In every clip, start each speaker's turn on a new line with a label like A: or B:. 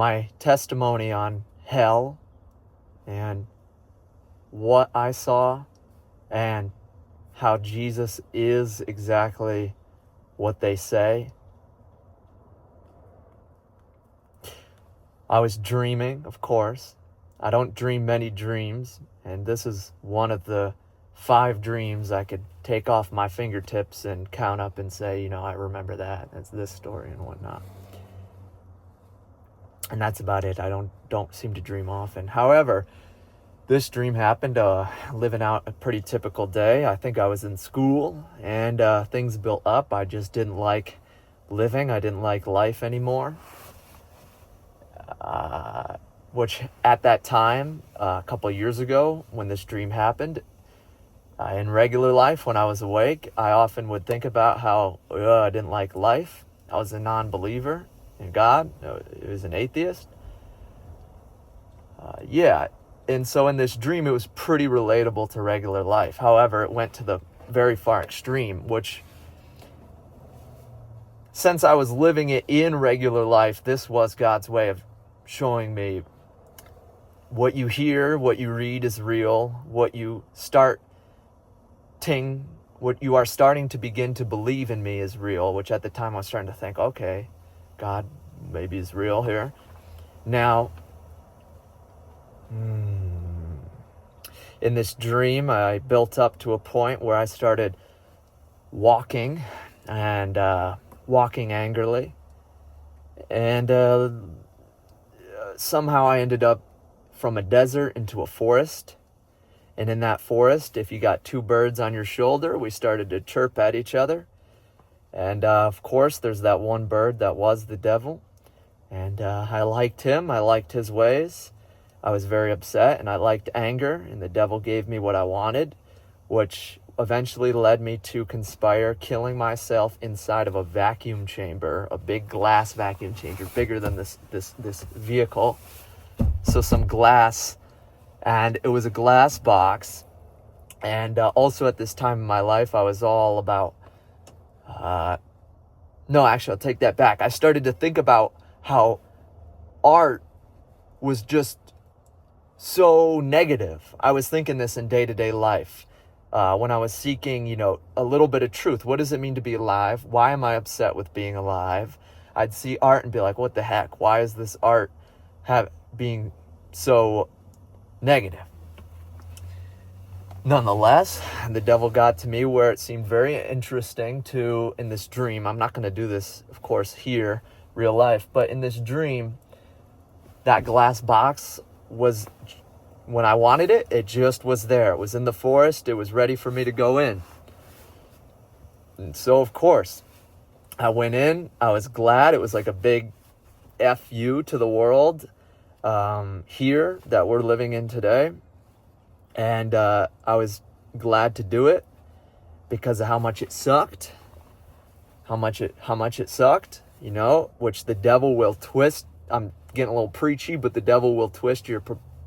A: my testimony on hell and what I saw and how Jesus is exactly what they say. I was dreaming, of course. I don't dream many dreams, and this is one of the 5 dreams I could take off my fingertips and count up and say, I remember that. That's this story and whatnot. And that's about it. I don't seem to dream often. However, this dream happened living out a pretty typical day. I think I was in school, and things built up. I just didn't like living. I didn't like life anymore. Which at that time, a couple of years ago, when this dream happened, in regular life, when I was awake, I often would think about how I didn't like life. I was a non-believer in God. I was an atheist. And so in this dream, it was pretty relatable to regular life. However, it went to the very far extreme, which, since I was living it in regular life, this was God's way of showing me what you hear, what you read is real, what you are starting to begin to believe in me is real, which at the time I was starting to think, okay, God maybe is real here. Now, in this dream, I built up to a point where I started walking angrily, and somehow I ended up from a desert into a forest. And in that forest, if you got 2 birds on your shoulder, we started to chirp at each other. And of course, there's that one bird that was the devil. And I liked him. I liked his ways. I was very upset, and I liked anger. And the devil gave me what I wanted, which eventually led me to conspire killing myself inside of a vacuum chamber, a big glass vacuum chamber, bigger than this vehicle. So some glass, and it was a glass box. And also at this time in my life, I was all about, no, actually, I'll take that back. I started to think about how art was just so negative. I was thinking this in day-to-day life. When I was seeking, a little bit of truth. What does it mean to be alive? Why am I upset with being alive? I'd see art and be like, what the heck? Why is this art being so negative? Nonetheless, the devil got to me where it seemed very interesting in this dream. I'm not going to do this, of course, here, real life, but in this dream, that glass box was, when I wanted it, it just was there. It was in the forest. It was ready for me to go in. And so, of course, I went in. I was glad. It was like a big F-U to the world here that we're living in today. And I was glad to do it because of how much it sucked. How much it sucked, which the devil will twist. I'm getting a little preachy, but the devil will twist your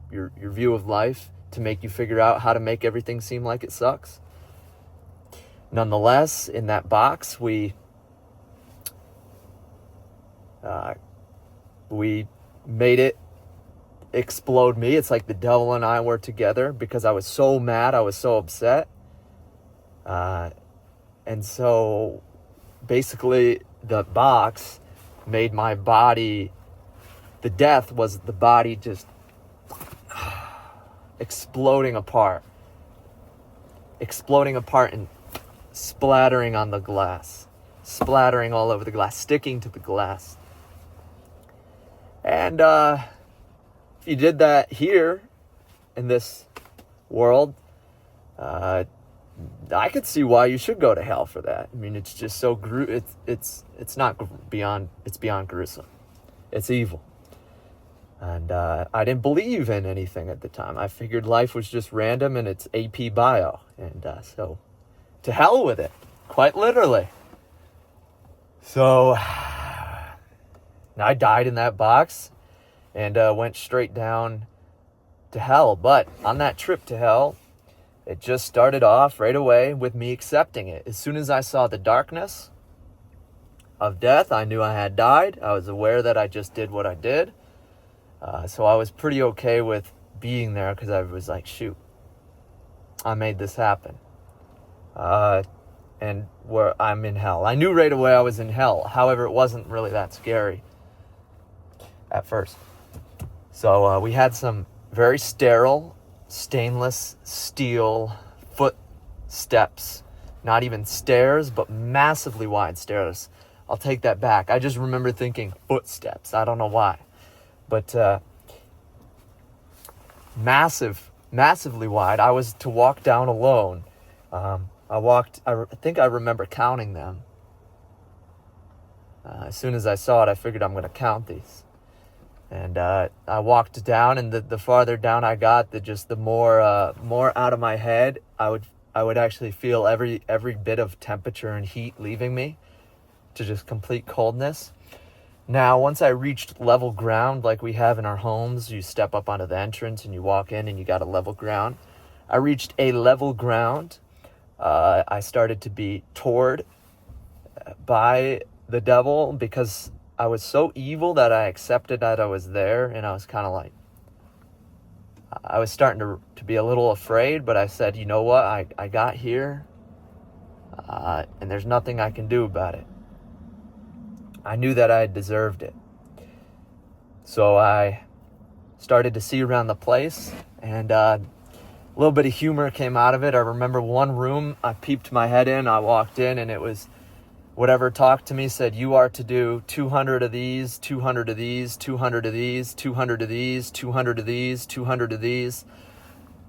A: view of life to make you figure out how to make everything seem like it sucks. Nonetheless, in that box, we made it explode me. It's like the devil and I were together because I was so mad. I was so upset. And so basically the box made my body, the death was the body just exploding apart and splattering on the glass, splattering all over the glass, sticking to the glass. And if you did that here in this world, I could see why you should go to hell for that. I mean, it's just so it's beyond gruesome. It's evil. And I didn't believe in anything at the time. I figured life was just random and it's AP bio. And so to hell with it, quite literally. So I died in that box and went straight down to hell. But on that trip to hell, it just started off right away with me accepting it. As soon as I saw the darkness of death, I knew I had died. I was aware that I just did what I did. So I was pretty okay with being there because I was like, shoot, I made this happen. And where I'm in hell. I knew right away I was in hell. However, it wasn't really that scary at first. So we had some very sterile, stainless steel footsteps. Not even stairs, but massively wide stairs. I'll take that back. I just remember thinking footsteps. I don't know why. But massively wide. I was to walk down alone. I think I remember counting them. As soon as I saw it, I figured I'm going to count these. And I walked down, and the farther down I got, the more out of my head I would actually feel every bit of temperature and heat leaving me to just complete coldness. Now, once I reached level ground, like we have in our homes, you step up onto the entrance and you walk in and you got a level ground. I reached a level ground. I started to be tortured by the devil because I was so evil that I accepted that I was there, and I was kind of like, I was starting to be a little afraid, but I said, you know what, I got here, and there's nothing I can do about it. I knew that I deserved it. So I started to see around the place, and a little bit of humor came out of it. I remember one room, I peeped my head in, I walked in, and it was whatever talked to me said, you are to do 200 of these, 200 of these, 200 of these, 200 of these, 200 of these, 200 of these,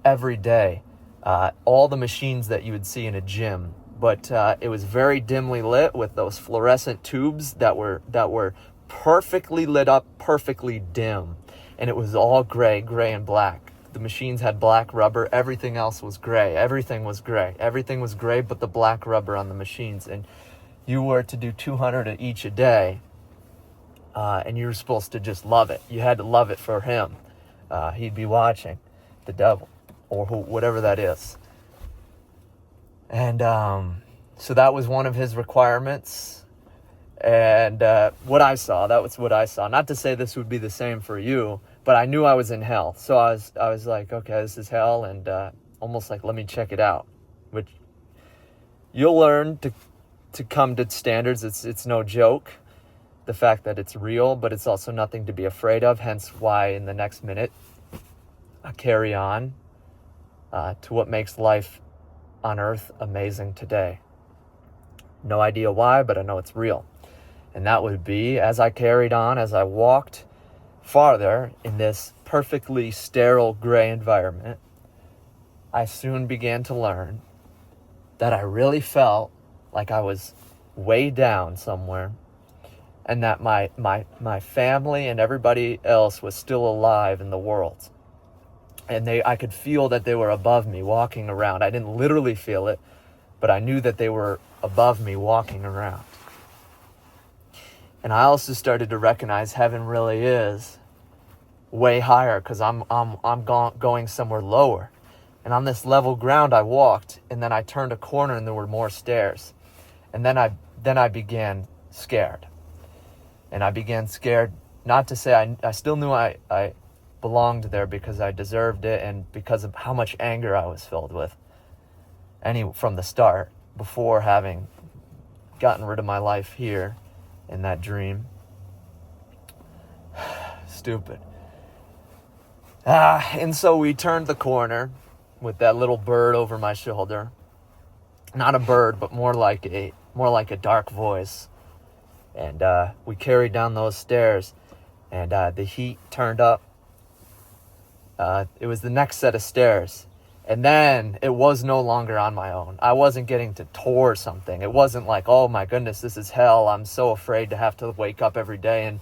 A: every day. All the machines that you would see in a gym. But it was very dimly lit with those fluorescent tubes that were perfectly lit up, perfectly dim. And it was all gray and black. The machines had black rubber. Everything else was gray. Everything was gray but the black rubber on the machines. And you were to do 200 of each a day. And you were supposed to just love it. You had to love it for him. He'd be watching, the devil, or whatever that is. And so that was one of his requirements. And what I saw, that was what I saw. Not to say this would be the same for you, but I knew I was in hell. So I was like, okay, this is hell, and almost like, let me check it out. Which you'll learn to come to standards. It's no joke, the fact that it's real, but it's also nothing to be afraid of. Hence why in the next minute I carry on to what makes life on earth amazing today. No idea why, but I know it's real. And that would be, as I carried on, as I walked farther in this perfectly sterile gray environment, I soon began to learn that I really felt like I was way down somewhere, and that my family and everybody else was still alive in the world. And I could feel that they were above me walking around. I didn't literally feel it, but I knew that they were above me walking around. And I also started to recognize heaven really is way higher, because I'm going somewhere lower. And on this level ground I walked, and then I turned a corner and there were more stairs. And then I began scared. And I began scared, not to say I still knew I belonged there because I deserved it, and because of how much anger I was filled with from the start, before having gotten rid of my life here in that dream. Stupid. And so we turned the corner with that little bird over my shoulder. Not a bird, but more like a dark voice. And we carried down those stairs, and the heat turned up. It was the next set of stairs. And then it was no longer on my own. I wasn't getting to tour something. It wasn't like, oh my goodness, this is hell. I'm so afraid to have to wake up every day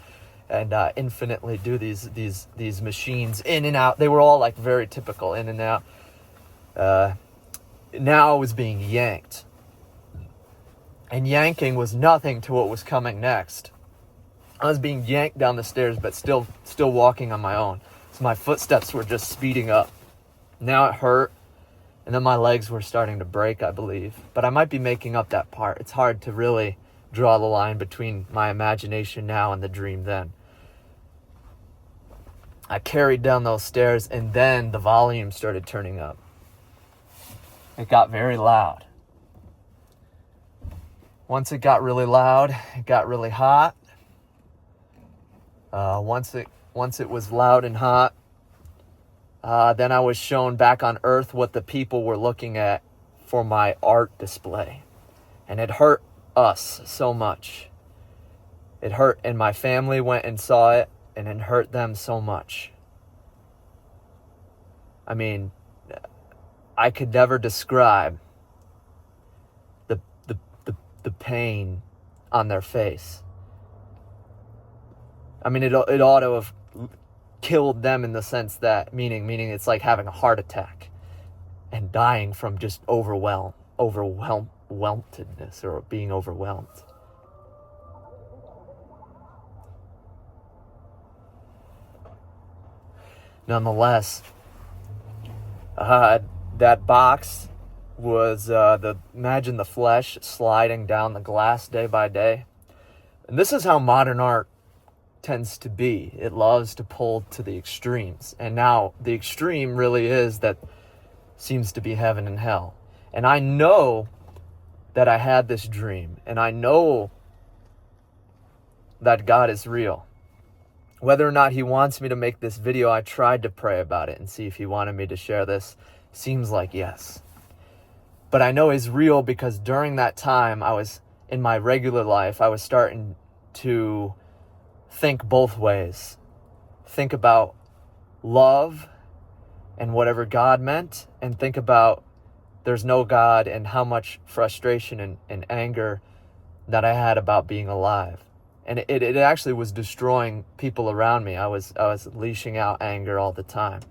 A: and infinitely do these machines in and out. They were all like very typical, in and out. Now I was being yanked. And yanking was nothing to what was coming next. I was being yanked down the stairs, but still walking on my own. So my footsteps were just speeding up. Now it hurt, and then my legs were starting to break, I believe. But I might be making up that part. It's hard to really draw the line between my imagination now and the dream then. I carried down those stairs, and then the volume started turning up. It got very loud. Once it got really loud, it got really hot. Once it was loud and hot, then I was shown back on earth what the people were looking at for my art display. And it hurt us so much. It hurt, and my family went and saw it, and it hurt them so much. I mean, I could never describe the pain on their face. I mean, it ought to have killed them in the sense that, meaning it's like having a heart attack and dying from just overwhelmedness or being overwhelmed. Nonetheless, that box was imagine the flesh sliding down the glass day by day. And this is how modern art tends to be. It loves to pull to the extremes. And now the extreme really is that seems to be heaven and hell. And I know that I had this dream, and I know that God is real. Whether or not he wants me to make this video, I tried to pray about it and see if he wanted me to share this. Seems like yes. But I know he's real because during that time, I was in my regular life, I was starting to think both ways. Think about love and whatever God meant, and think about there's no God and how much frustration and anger that I had about being alive. And it actually was destroying people around me. I was leashing out anger all the time.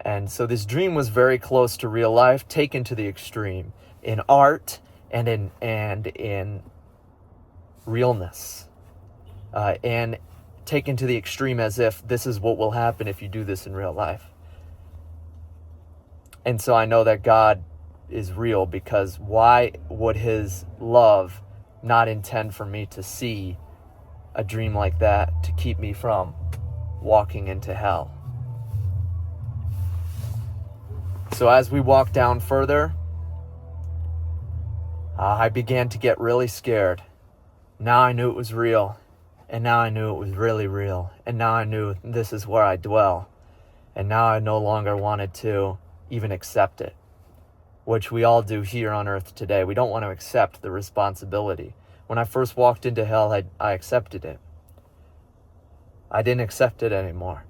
A: And so this dream was very close to real life, taken to the extreme in art and in realness, and taken to the extreme as if this is what will happen if you do this in real life. And so I know that God is real, because why would his love not intend for me to see a dream like that to keep me from walking into hell? So as we walked down further, I began to get really scared. Now I knew it was real, and now I knew it was really real, and now I knew this is where I dwell, and now I no longer wanted to even accept it, which we all do here on earth today. We don't want to accept the responsibility. When I first walked into hell, I accepted it. I didn't accept it anymore.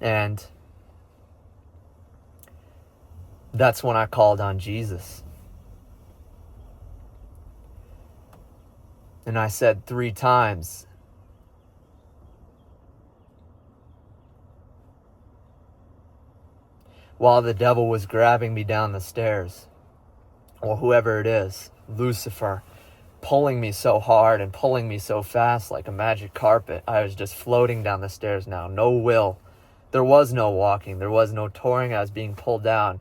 A: And that's when I called on Jesus. And I said 3 times, while the devil was grabbing me down the stairs, or whoever it is, Lucifer, pulling me so hard and pulling me so fast like a magic carpet. I was just floating down the stairs now. No will. There was no walking. There was no touring. I was being pulled down.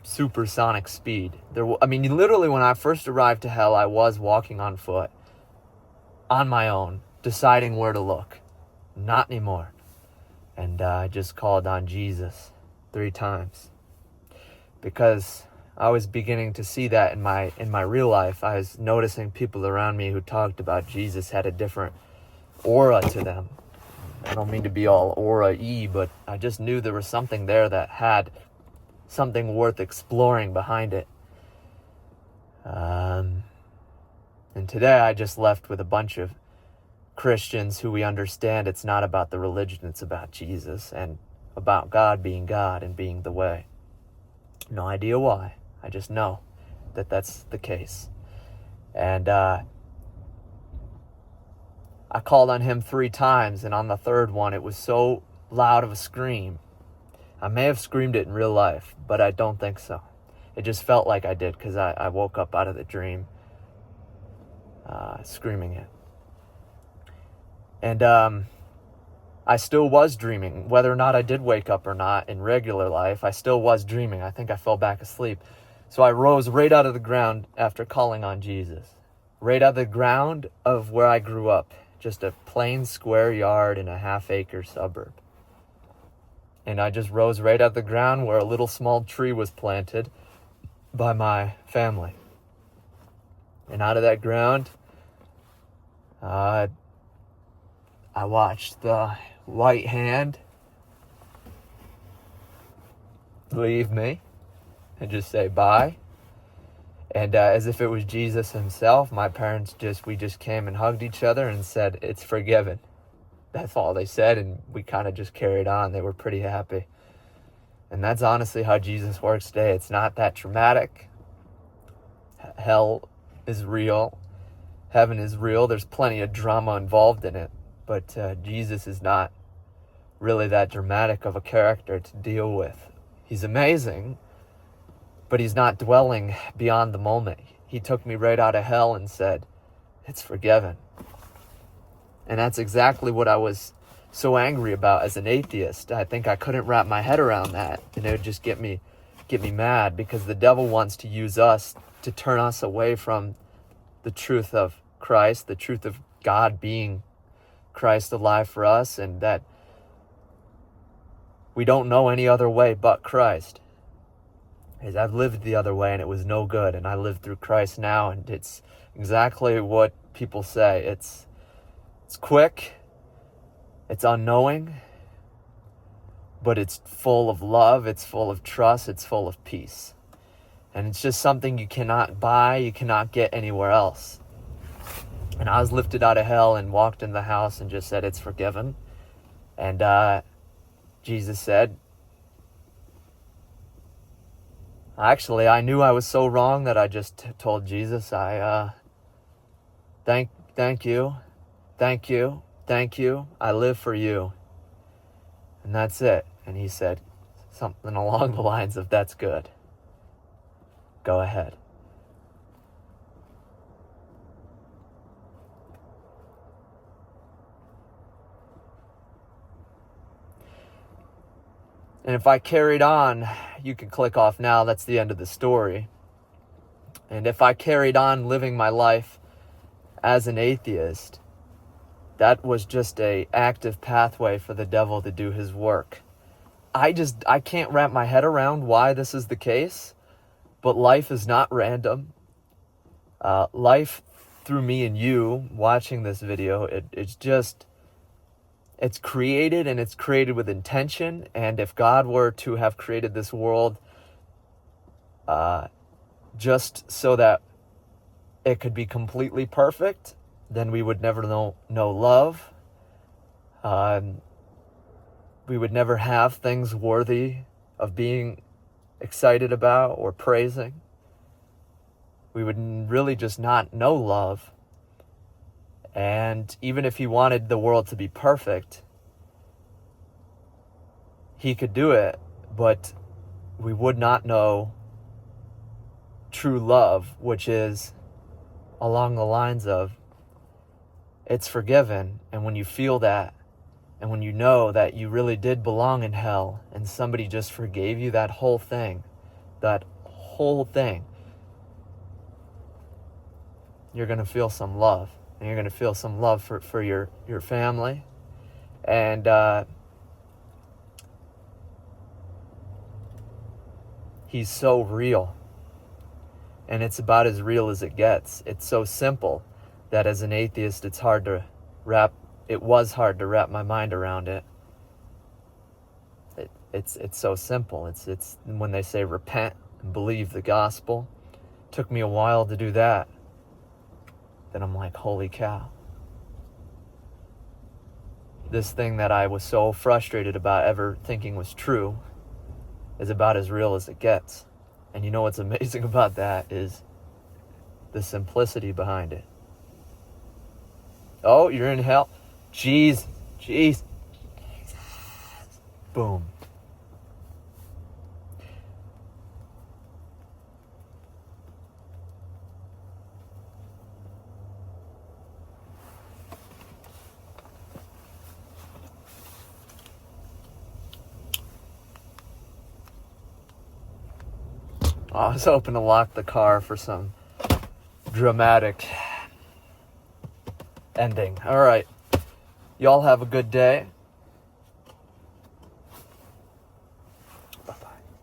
A: Supersonic speed. Literally when I first arrived to hell, I was walking on foot, on my own, deciding where to look. Not anymore. And I just called on Jesus 3 times, because I was beginning to see that in my real life. I was noticing people around me who talked about Jesus had a different aura to them. I don't mean to be all aura-y, but I just knew there was something there that had something worth exploring behind it. And today I just left with a bunch of Christians who we understand it's not about the religion, it's about Jesus and about God being God and being the way. No idea why. I just know that that's the case. And I called on him 3 times, and on the third one, it was so loud of a scream. I may have screamed it in real life, but I don't think so. It just felt like I did, because I woke up out of the dream screaming it. And I still was dreaming. Whether or not I did wake up or not in regular life, I still was dreaming. I think I fell back asleep. So I rose right out of the ground after calling on Jesus. Right out of the ground of where I grew up just a plain square yard in a half-acre suburb. And I just rose right out of the ground where a little small tree was planted by my family. And out of that ground, I watched the white hand leave me and just say bye. And as if it was Jesus himself, my parents we just came and hugged each other and said, "It's forgiven." That's all they said, and we kind of just carried on. They were pretty happy. And that's honestly how Jesus works today. It's not that dramatic. Hell is real. Heaven is real. There's plenty of drama involved in it. But Jesus is not really that dramatic of a character to deal with. He's amazing, but he's not dwelling beyond the moment. He took me right out of hell and said, "It's forgiven." And that's exactly what I was so angry about as an atheist. I think I couldn't wrap my head around that, and it would just get me mad, because the devil wants to use us to turn us away from the truth of Christ, the truth of God being Christ alive for us, and that we don't know any other way but Christ. As I've lived the other way and it was no good, and I live through Christ now, and it's exactly what people say. It's quick, it's unknowing, but it's full of love, it's full of trust, it's full of peace. And it's just something you cannot buy, you cannot get anywhere else. And I was lifted out of hell and walked in the house and just said, "It's forgiven." And Jesus said, actually, I knew I was so wrong that I just told Jesus, thank you, I live for you. And that's it. And he said something along the lines of, "That's good. Go ahead." And if I carried on, you can click off now, that's the end of the story. And if I carried on living my life as an atheist, that was just a active pathway for the devil to do his work. I can't wrap my head around why this is the case, but life is not random. Life, through me and you watching this video, it's created, and it's created with intention. And if God were to have created this world just so that it could be completely perfect, then we would never know love. We would never have things worthy of being excited about or praising. We would really just not know love. And even if he wanted the world to be perfect, he could do it, but we would not know true love, which is along the lines of, it's forgiven. And when you feel that, and when you know that you really did belong in hell, and somebody just forgave you that whole thing, you're going to feel some love. And you're going to feel some love for your family. And he's so real. And it's about as real as it gets. It's so simple that as an atheist, it was hard to wrap my mind around it. It's so simple. It's when they say repent and believe the gospel. It took me a while to do that. Then I'm like, holy cow. This thing that I was so frustrated about ever thinking was true is about as real as it gets. And you know what's amazing about that is the simplicity behind it. Oh, you're in hell. Jesus. Boom. I was hoping to lock the car for some dramatic ending. All right. Y'all have a good day.